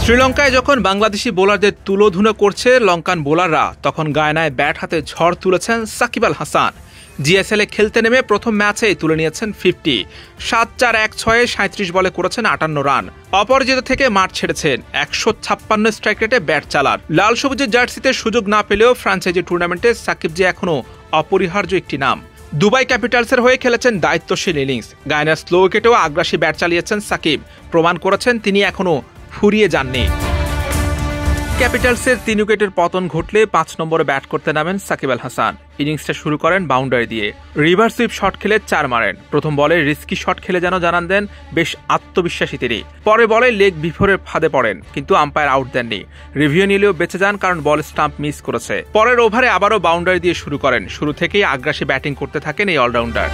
শ্রীলঙ্কায় যখন বাংলাদেশি বোলারদের তুলোধুনো করছে লঙ্কান বোলাররা, তখন গায়ানায় ব্যাট হাতে ঝড় তুলেছেন সাকিব আল হাসান। জিএসএল এ খেলতে নেমে প্রথম ম্যাচেই তুলে নিয়েছেন 50। ৭-৪-১-৬-এ ৩৭ বলে করেছেন ৫৮ রান। অপরাজিত থেকে মাঠ ছেড়েছেন। ১৫৬ স্ট্রাইক রেটে ব্যাট চালান। লাল সবুজের জার্সিতে সুযোগ না পেলেও ফ্র্যাঞ্চাইজি টুর্নামেন্টে সাকিব যে এখনও অপরিহার্য একটি নাম। দুবাই ক্যাপিটালসের হয়ে খেলেছেন দায়িত্বশীল ইনিংস। গায়ানার স্লো উইকেটেও আগ্রাসী ব্যাট চালিয়েছেন সাকিব। প্রমাণ করেছেন তিনি এখনও ফুরিয়ে যাননি। ক্যাপিটালসের ৩ উইকেটের পতন ঘটলে ৫ নম্বরে ব্যাট করতে নামেন সাকিব আল হাসান। ইনিংসটা শুরু করেন বাউন্ডারি দিয়ে। রিভার্স সুইপ শট খেলে ৪ মারেন। প্রথম বলে রিস্কি শট খেলে যেন জানান দেন বেশ আত্মবিশ্বাসী তিনি। পরে বলে লেগ বিফোরের ফাঁদে পড়েন, কিন্তু আম্পায়ার আউট দেননি। রিভিউ নিলেও বেঁচে যান, কারণ বল স্টাম্প মিস করেছে। পরের ওভারে আবারও বাউন্ডারি দিয়ে শুরু করেন। শুরু থেকেই আগ্রাসী ব্যাটিং করতে থাকেন এই অলরাউন্ডার।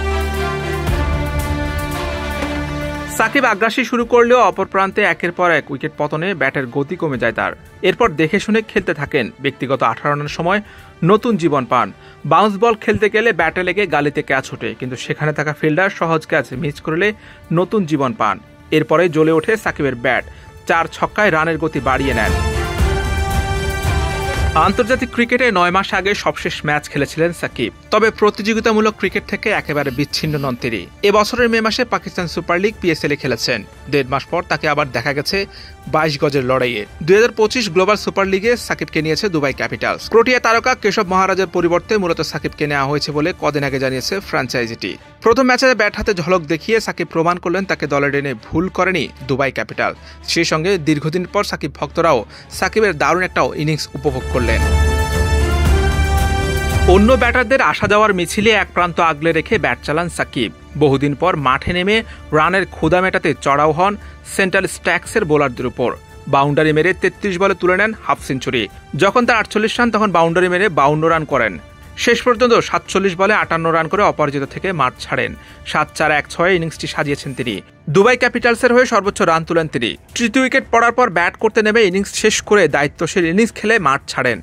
সাকিব আগ্রাসী শুরু করলেও অপর প্রান্তে একের পর এক উইকেট পতনে ব্যাটের গতি কমে যায় তার। এরপর দেখে শুনে খেলতে থাকেন। ব্যক্তিগত ১৮ রানের সময় নতুন জীবন পান। বাউন্স বল খেলতে গেলে ব্যাটে লেগে গালিতে ক্যাচ ওঠে, কিন্তু সেখানে থাকা ফিল্ডার সহজ ক্যাচ মিস করলে নতুন জীবন পান। এরপরে জ্বলে ওঠে সাকিবের ব্যাট। ৪ ছক্কায় রানের গতি বাড়িয়ে নেন। আন্তর্জাতিক ক্রিকেটে ৯ মাস আগে সবশেষ ম্যাচ খেলেছিলেন সাকিব। তবে প্রতিযোগিতামূলক ক্রিকেট থেকে একেবারে বিচ্ছিন্ন নন তিনি। এবছরের মে মাসে পাকিস্তান সুপার লিগ পিএসএল এ খেলেছেন। ১.৫ মাস পর তাকে আবার দেখা গেছে ২২ গজের লড়াইয়ে। ২০২৫ গ্লোবাল সুপার লিগে সাকিবকে নিয়েছে দুবাই ক্যাপিটালস। প্রোটিয়া তারকা কেশব মহারাজের পরিবর্তে মূলত সাকিবকে নেওয়া হয়েছে বলে কদিন আগে জানিয়েছে ফ্র্যাঞ্চাইজিটি। প্রথম ম্যাচে ব্যাট হাতে ঝলক দেখিয়ে সাকিব প্রমাণ করলেন তাকে দলে টেনে ভুল করেনি দুবাই ক্যাপিটাল। সেই সঙ্গে দীর্ঘদিন পর সাকিব ভক্তরাও সাকিবের দারুণ একটা ইনিংস উপভোগ করলেন। অন্য ব্যাটারদের আসা যাওয়ার মিছিলে এক প্রান্ত আগলে রেখে ব্যাট চালান সাকিব। বহুদিন পর মাঠে নেমে রানের ক্ষুধা মেটাতে চড়াও হন সেন্ট্রাল স্ট্যাক্সের বোলারদের উপর। বাউন্ডারি মেরে ৩৩ বলে তুলে নেন হাফ সেঞ্চুরি। যখন তার ৪৮ রান, তখন বাউন্ডারি মেরে ৫২ রান করেন। শেষ পর্যন্ত ৪৭ বলে ৫৮ রান করে অপরাজিত থেকে মাঠ ছাড়েন। ৭-৪-১-৬ ইনিংসটি সাজিয়েছেন তিনি। দুবাই ক্যাপিটালসের হয়ে সর্বোচ্চ রান তুলেন তিনি। তৃতীয় উইকেট পড়ার পর ব্যাট করতে নেমে ইনিংস শেষ করে দায়িত্বশীল ইনিংস খেলে মাঠ ছাড়েন।